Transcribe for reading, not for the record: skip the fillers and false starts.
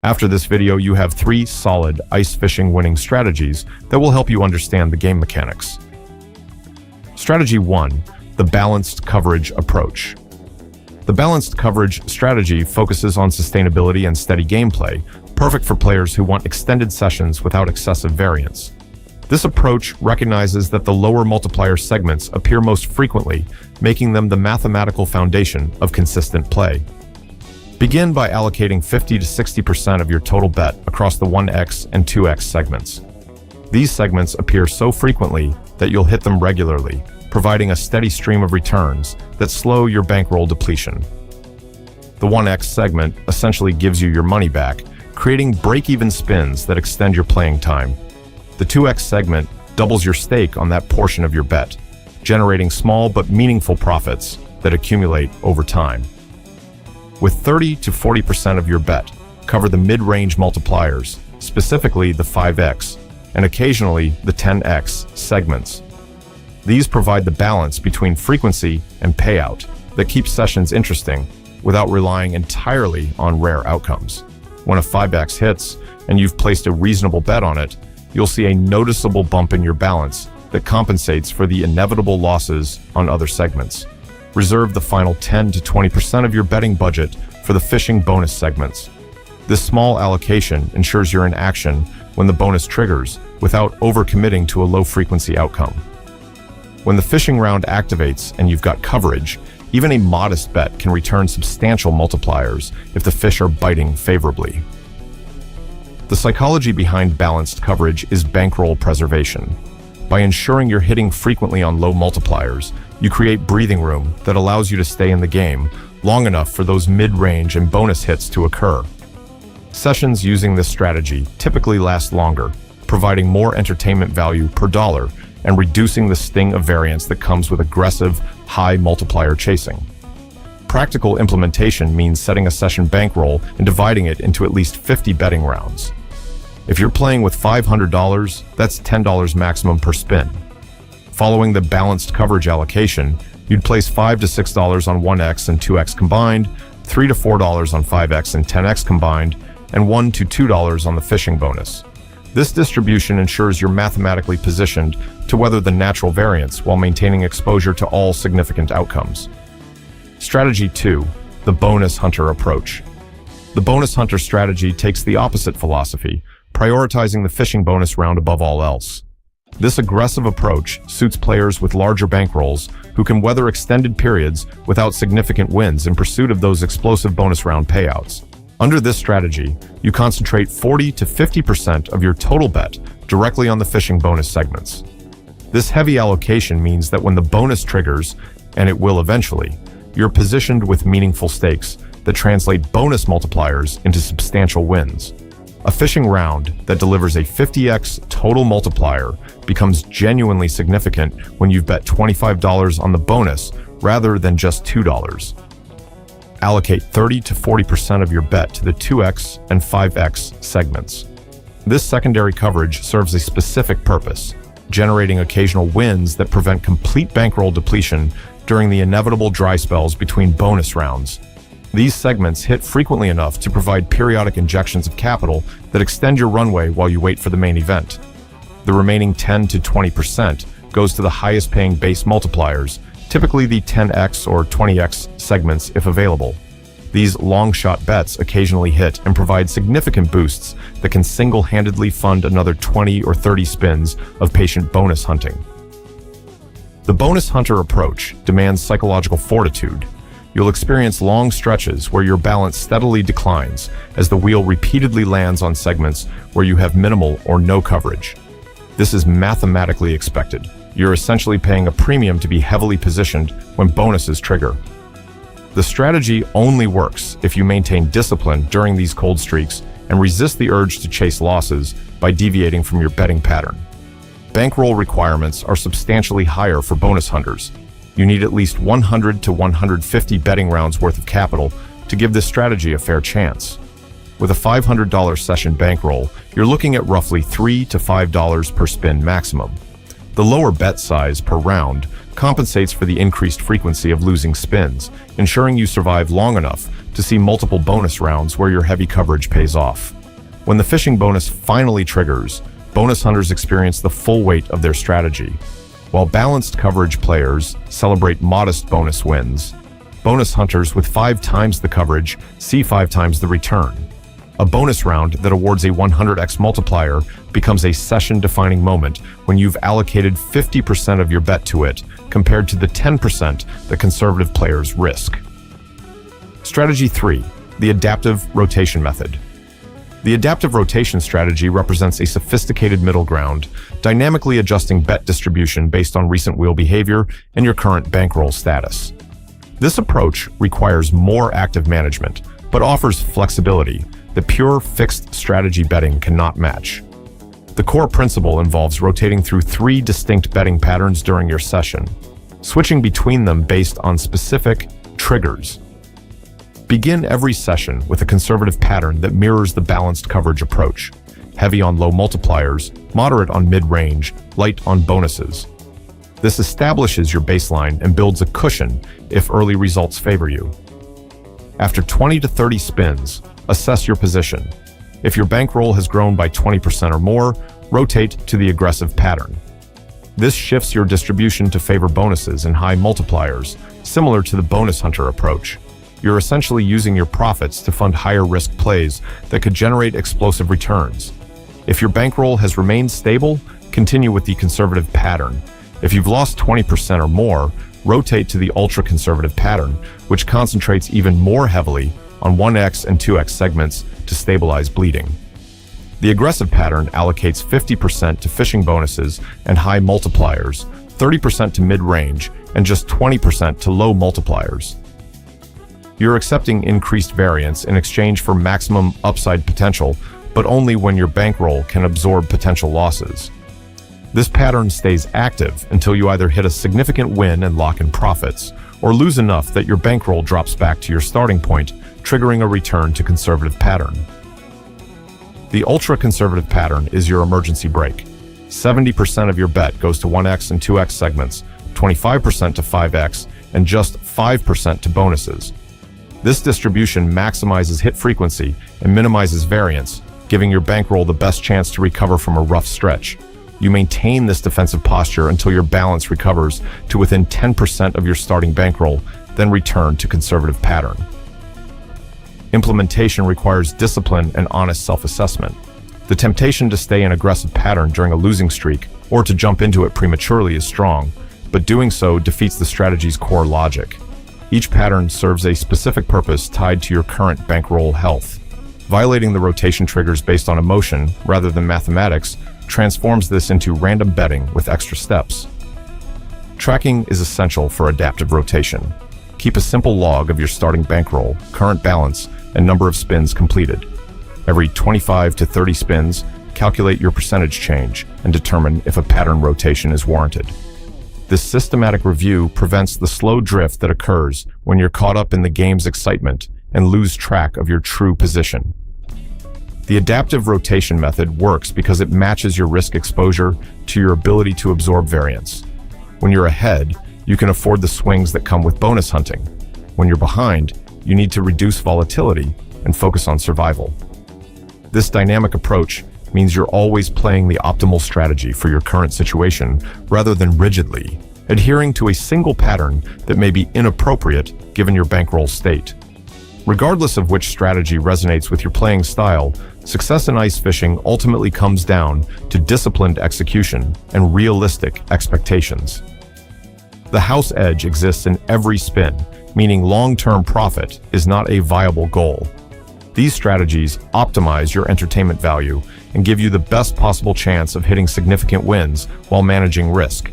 After this video, you have 3 solid ice fishing winning strategies that will help you understand the game mechanics. Strategy 1. The balanced coverage approach. The balanced coverage strategy focuses on sustainability and steady gameplay, perfect for players who want extended sessions without excessive variance. This approach recognizes that the lower multiplier segments appear most frequently, making them the mathematical foundation of consistent play. Begin by allocating 50 to 60% of your total bet across the 1x and 2x segments. These segments appear so frequently that you'll hit them regularly, providing a steady stream of returns that slow your bankroll depletion. The 1x segment essentially gives you your money back, creating break-even spins that extend your playing time. The 2x segment doubles your stake on that portion of your bet, generating small but meaningful profits that accumulate over time. With 30 to 40% of your bet, cover the mid-range multipliers, specifically the 5x, and occasionally the 10x segments. These provide the balance between frequency and payout that keeps sessions interesting without relying entirely on rare outcomes. When a 5x hits and you've placed a reasonable bet on it, you'll see a noticeable bump in your balance that compensates for the inevitable losses on other segments. Reserve the final 10 to 20% of your betting budget for the fishing bonus segments. This small allocation ensures you're in action when the bonus triggers without overcommitting to a low-frequency outcome. When the fishing round activates and you've got coverage, even a modest bet can return substantial multipliers if the fish are biting favorably. The psychology behind balanced coverage is bankroll preservation. By ensuring you're hitting frequently on low multipliers, you create breathing room that allows you to stay in the game long enough for those mid-range and bonus hits to occur. Sessions using this strategy typically last longer, providing more entertainment value per dollar and reducing the sting of variance that comes with aggressive, high multiplier chasing. Practical implementation means setting a session bankroll and dividing it into at least 50 betting rounds. If you're playing with $500, that's $10 maximum per spin. Following the balanced coverage allocation, you'd place $5 to $6 on 1x and 2x combined, $3 to $4 on 5x and 10x combined, and $1 to $2 on the fishing bonus. This distribution ensures you're mathematically positioned to weather the natural variance while maintaining exposure to all significant outcomes. Strategy 2. The bonus hunter approach. The bonus hunter strategy takes the opposite philosophy, prioritizing the fishing bonus round above all else. This aggressive approach suits players with larger bankrolls who can weather extended periods without significant wins in pursuit of those explosive bonus round payouts. Under this strategy, you concentrate 40 to 50% of your total bet directly on the fishing bonus segments. This heavy allocation means that when the bonus triggers, and it will eventually, you're positioned with meaningful stakes that translate bonus multipliers into substantial wins. A fishing round that delivers a 50x total multiplier becomes genuinely significant when you've bet $25 on the bonus rather than just $2. Allocate 30 to 40% of your bet to the 2x and 5x segments. This secondary coverage serves a specific purpose, generating occasional wins that prevent complete bankroll depletion during the inevitable dry spells between bonus rounds. These segments hit frequently enough to provide periodic injections of capital that extend your runway while you wait for the main event. The remaining 10 to 20% goes to the highest paying base multipliers, typically the 10x or 20x segments if available. These long-shot bets occasionally hit and provide significant boosts that can single-handedly fund another 20 or 30 spins of patient bonus hunting. The bonus hunter approach demands psychological fortitude. You'll experience long stretches where your balance steadily declines as the wheel repeatedly lands on segments where you have minimal or no coverage. This is mathematically expected. You're essentially paying a premium to be heavily positioned when bonuses trigger. The strategy only works if you maintain discipline during these cold streaks and resist the urge to chase losses by deviating from your betting pattern. Bankroll requirements are substantially higher for bonus hunters. You need at least 100 to 150 betting rounds worth of capital to give this strategy a fair chance. With a $500 session bankroll, you're looking at roughly $3 to $5 per spin maximum. The lower bet size per round compensates for the increased frequency of losing spins, ensuring you survive long enough to see multiple bonus rounds where your heavy coverage pays off. When the fishing bonus finally triggers, bonus hunters experience the full weight of their strategy, while balanced coverage players celebrate modest bonus wins. Bonus hunters with 5 times the coverage see 5 times the return. A bonus round that awards a 100x multiplier becomes a session-defining moment when you've allocated 50% of your bet to it, compared to the 10% that conservative players risk. Strategy 3. The adaptive rotation method. The adaptive rotation strategy represents a sophisticated middle ground, dynamically adjusting bet distribution based on recent wheel behavior and your current bankroll status. This approach requires more active management, but offers flexibility that pure fixed strategy betting cannot match. The core principle involves rotating through 3 distinct betting patterns during your session, switching between them based on specific triggers. Begin every session with a conservative pattern that mirrors the balanced coverage approach: heavy on low multipliers, moderate on mid-range, light on bonuses. This establishes your baseline and builds a cushion if early results favor you. After 20 to 30 spins, assess your position. If your bankroll has grown by 20% or more, rotate to the aggressive pattern. This shifts your distribution to favor bonuses and high multipliers, similar to the bonus hunter approach. You're essentially using your profits to fund higher risk plays that could generate explosive returns. If your bankroll has remained stable, continue with the conservative pattern. If you've lost 20% or more, rotate to the ultra-conservative pattern, which concentrates even more heavily on 1x and 2x segments to stabilize bleeding. The aggressive pattern allocates 50% to fishing bonuses and high multipliers, 30% to mid-range, and just 20% to low multipliers. You're accepting increased variance in exchange for maximum upside potential, but only when your bankroll can absorb potential losses. This pattern stays active until you either hit a significant win and lock in profits, or lose enough that your bankroll drops back to your starting point, triggering a return to conservative pattern. The ultra-conservative pattern is your emergency brake. 70% of your bet goes to 1x and 2x segments, 25% to 5x, and just 5% to bonuses. This distribution maximizes hit frequency and minimizes variance, giving your bankroll the best chance to recover from a rough stretch. You maintain this defensive posture until your balance recovers to within 10% of your starting bankroll, then return to conservative pattern. Implementation requires discipline and honest self-assessment. The temptation to stay in aggressive pattern during a losing streak or to jump into it prematurely is strong, but doing so defeats the strategy's core logic. Each pattern serves a specific purpose tied to your current bankroll health. Violating the rotation triggers based on emotion rather than mathematics transforms this into random betting with extra steps. Tracking is essential for adaptive rotation. Keep a simple log of your starting bankroll, current balance, and number of spins completed. Every 25 to 30 spins, calculate your percentage change and determine if a pattern rotation is warranted. This systematic review prevents the slow drift that occurs when you're caught up in the game's excitement and lose track of your true position. The adaptive rotation method works because it matches your risk exposure to your ability to absorb variance. When you're ahead, you can afford the swings that come with bonus hunting. When you're behind, you need to reduce volatility and focus on survival. This dynamic approach means you're always playing the optimal strategy for your current situation rather than rigidly adhering to a single pattern that may be inappropriate given your bankroll state. Regardless of which strategy resonates with your playing style, success in ice fishing ultimately comes down to disciplined execution and realistic expectations. The house edge exists in every spin, meaning long-term profit is not a viable goal. These strategies optimize your entertainment value and give you the best possible chance of hitting significant wins while managing risk.